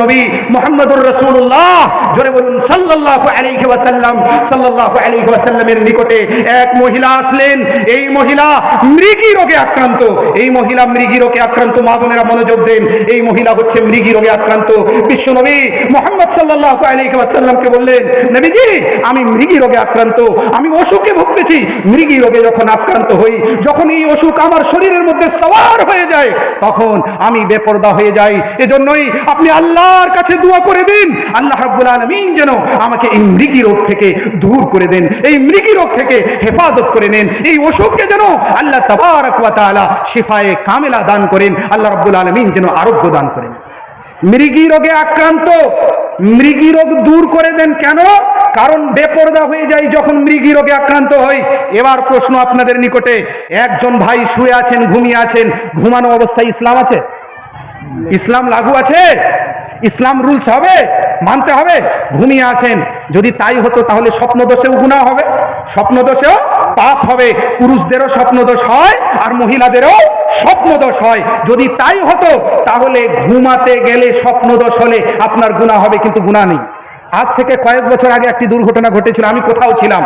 নবী মুহাম্মদুর রাসূলুল্লাহ জোরে বলুন সাল্লাল্লাহু আলাইহি ওয়াসাল্লাম। সাল্লাল্লাহু আলাইহি ওয়াসাল্লামের নিকটে এক মহিলা আসলেন। এই মহিলা মৃগী রোগে আক্রান্ত। এই মহিলা মৃগী রোগে আক্রান্ত। মা বোনেরা মনোযোগ দেন, এই মহিলা হচ্ছে মৃগী রোগে আক্রান্ত। বিশ্ব নবী মুহাম্মদ সাল্লাল্লাহু আলাইহি ওয়াসাল্লামকে বললেন, নবীজি আমি মৃগী রোগে আক্রান্ত, আমি অসুখে ভুগতেছি। মৃগী রোগে যখন আক্রান্ত হই, যখন এই অসুখ আমার শরীরের মধ্যে সওয়ার হয়ে যায়, তখন আমি বেপরদা হয়ে যাই। এজন্যই আপনি আল্লাহর কাছে দোয়া করে দিন, আল্লাহ রাব্বুল আলামিন যেন আমাকে এই মৃগী রোগ থেকে দূর করে দেন, এই মৃগী রোগ থেকে হেফাজত করে নেন, এই অসুখকে যেন আল্লাহ তাবারক ওয়া তাআলা শিফায়ে কামিলা দান করেন, আল্লাহ রাব্বুল আলামিন যেন আরোগ্য দান করেন। মৃগী রোগে আক্রান্ত, মৃগী রোগ দূর করে দেন কেন? কারণ বেপরদা হয়ে যায় যখন মৃগী রোগে আক্রান্ত হয়। এবার প্রশ্ন আপনাদের নিকটে, একজন ভাই শুয়ে আছেন, ঘুমিয়ে আছেন, ঘুমানো অবস্থায় ইসলাম আছে? ইসলাম লাগু আছে? ইসলাম রুলস হবে, মানতে হবে? ঘুমিয়ে আছেন, যদি তাই হতো তাহলে স্বপ্ন দোষেও গুনাহ হবে, স্বপ্ন দোষেও পাপ হবে। পুরুষদেরও স্বপ্ন দোষ হয় আর মহিলাদেরও স্বপ্ন দোষ হয়। যদি তাই হতো তাহলে ঘুমাতে গেলে স্বপ্ন দোষ হলে আপনার গুনাহ হবে, কিন্তু গুনাহ নেই। আজ থেকে কয়েক বছর আগে একটি দুর্ঘটনা ঘটেছিল, আমি কোথাও ছিলাম,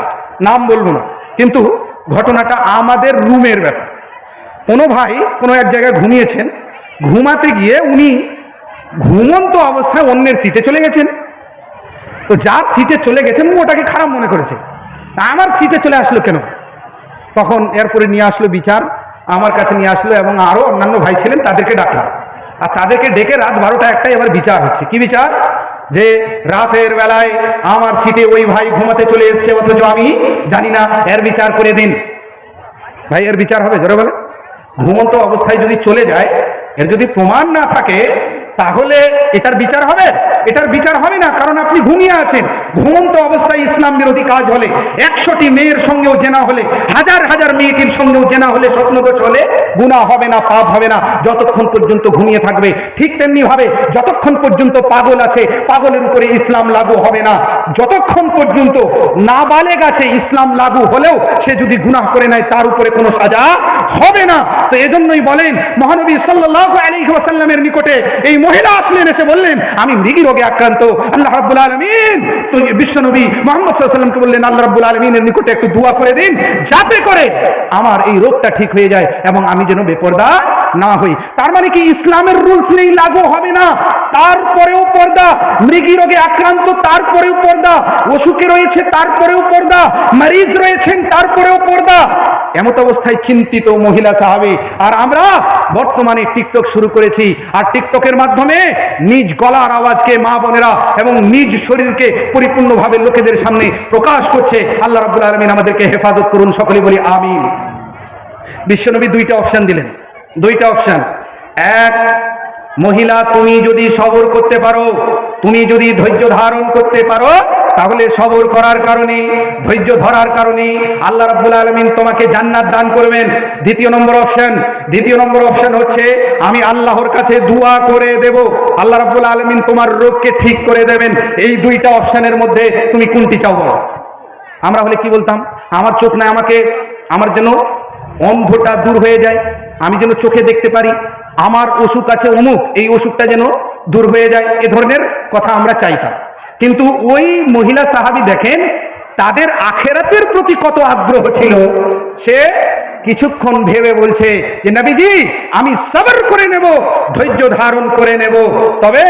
নাম বলবো না, কিন্তু ঘটনাটা আমাদের রুমের ব্যাপার। কোনো ভাই কোনো এক জায়গায় ঘুমিয়েছেন, ঘুমাতে গিয়ে উনি ঘুমন্ত অবস্থায় অন্যের সিটে চলে গেছেন। তো যার সিটে চলে গেছেন ওটাকে খারাপ মনে করেছে, আমার সিটে চলে আসলো কেন? তখন এরপরে নিয়ে আসলো বিচার, আমার কাছে নিয়ে আসলো এবং আরো অন্যান্য ভাই ছিলেন, তাদেরকে ডাকলাম। আর তাদেরকে ডেকে রাত 12টা 1টায় এবার বিচার হচ্ছে। কি বিচার? যে রাতের বেলায় আমার সিটে ওই ভাই ঘুমাতে চলে এসছে, অথচ আমি জানি না, এর বিচার করে দিন। ভাই এর বিচার হবে? জোরে বলে। ঘুমন্ত অবস্থায় যদি চলে যায়, এর যদি প্রমাণ না থাকে তাহলে এটার বিচার হবে? এটার বিচার হবে না, কারণ আপনি ঘুমিয়ে আছেন। ঘুমন্ত অবস্থায় ইসলাম বিরোধী কাজ হলে, 100টি মেয়ের সঙ্গেও জেনা হলে, হাজার হাজার মেয়েটির সঙ্গেও জেনা হলে, স্বপ্নদোষ হলে গুনাহ হবে না, পাপ হবে না, যতক্ষণ পর্যন্ত ঘুমিয়ে থাকবে। ঠিক তেমনি ভাবে যতক্ষণ পর্যন্ত পাগল আছে, পাগলের উপরে ইসলাম লাগু হবে না। যতক্ষণ পর্যন্ত নাবালেগ আছে, ইসলাম লাগু হলেও সে যদি গুনাহ করে নেয় তার উপরে কোনো সাজা হবে না। তো এজন্যই বলেন মহানবী সাল্লাল্লাহু আলাইহি ওয়াসাল্লামের নিকটে এই মহিলা আসলেন, এসে বললেন আমি মৃগী রোগে আক্রান্ত। আল্লাহ রাব্বুল আলামিন তো বিশ্বনবী মুহাম্মদ সাল্লাল্লাহু আলাইহি ওয়াসাল্লামকে বললেন, আল্লাহ রাব্বুল আলামিনের নিকটে একটু দোয়া করে দিন, যাতে করে আমার এই রোগটা ঠিক হয়ে যায় এবং আমি যেন বেপরদা না হই। তার মানে কি ইসলামের রুলস নেই, লাগু হবে না, তারপরেও পর্দা? মৃগী রোগে আক্রান্ত তারপরেও পর্দা, অসুখে রয়েছে তারপরেও পর্দা, মরিজ রয়েছেন তারপরেও পর্দা। এমত অবস্থায় চিন্তিত মহিলা সাহাবী। আর আমরা বর্তমানে টিকটক শুরু করেছি, আর টিকটকের মাধ্যমে নিজ গলার আওয়াজকে মা বোনেরা এবং নিজ শরীরকে পরিপূর্ণভাবে লোকেদের সামনে প্রকাশ করছে। আল্লাহ রাব্বুল আলামিন আমাদেরকে হেফাজত করুন, সকলে বলি আমিন। বিশ্বনবী দুইটা অপশন দিলেন, দুইটা অপশন। এক, মহিলা তুমি যদি সবর করতে পারো, তুমি যদি ধৈর্য ধারণ করতে পারো, তাহলে সবর করার কারণে, ধৈর্য ধরার কারণে আল্লাহ রাব্বুল আলামিন তোমাকে জান্নাত দান করবেন। দ্বিতীয় নম্বর অপশন হচ্ছে আমি আল্লাহর কাছে দোয়া করে দেব, আল্লাহ রাব্বুল আলামিন তোমার রোগকে ঠিক করে দেবেন। এই দুইটা অপশনের মধ্যে তুমি কোনটি চাও বলো? আমরা হলে কি বলতাম? আমার চোখ নাই, আমার যেন অন্ধটা দূর হয়ে যায়, আমি যেন চোখে দেখতে পারি, আমার অসুখ আছে অমুক, এই অসুখটা যেন দূর হয়ে যায়, এ ধরনের কথা আমরা চাইতাম। কিন্তু ওই মহিলা সাহাবী দেখেন তাদের আখিরাতের প্রতি কত আগ্রহ ছিল। সে কিছুক্ষণ ভেবে বলছে যে নবীজি আমি সবর করে নেব, ধৈর্য ধারণ করে নেব, তবে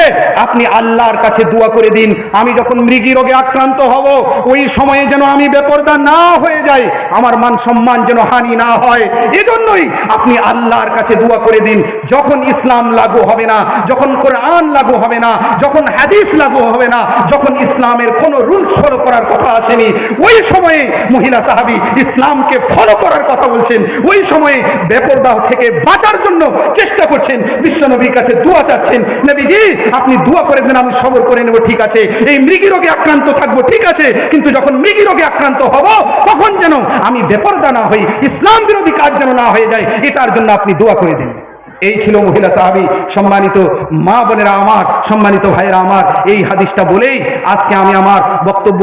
আপনি আল্লাহর কাছে দোয়া করে দিন, আমি যখন মৃগী রোগে আক্রান্ত হব ওই সময়ে যেন আমি বেপরদা না হয়ে যাই, আমার মান সম্মান যেন হানি না হয়। এজন্যই আপনি আল্লাহর কাছে দোয়া করে দিন। যখন ইসলাম লাগু হবে না, যখন কোরআন লাগু হবে না, যখন হাদিস লাগু হবে না, যখন ইসলামের কোনো রুলস ফলো করার কথা আসেনি, ওই সময়ে মহিলা সাহাবী ইসলামকে ফলো করার কথা বলছেন, ওই সময়ে বেপরদা থেকে বাঁচার জন্য চেষ্টা করছেন, বিশ্বনবীর কাছে দোয়া চাচ্ছেন, নবীজি আপনি দোয়া করে দেন, আমি সবর করে নেব, ঠিক আছে, এই মৃগী রোগে আক্রান্ত থাকবো, ঠিক আছে, কিন্তু যখন মৃগী রোগে আক্রান্ত হব তখন যেন আমি বেপরদা না হই, ইসলাম বিরোধী কাজ যেন না হয়ে যায়, এটার জন্য আপনি দোয়া করে দিন। এই ছিল মহিলা সাহাবী। সম্মানিত মা বোনেরা আমার, সম্মানিত ভাইয়েরা আমার, এই হাদিসটা বলেই আজকে আমি আমার বক্তব্য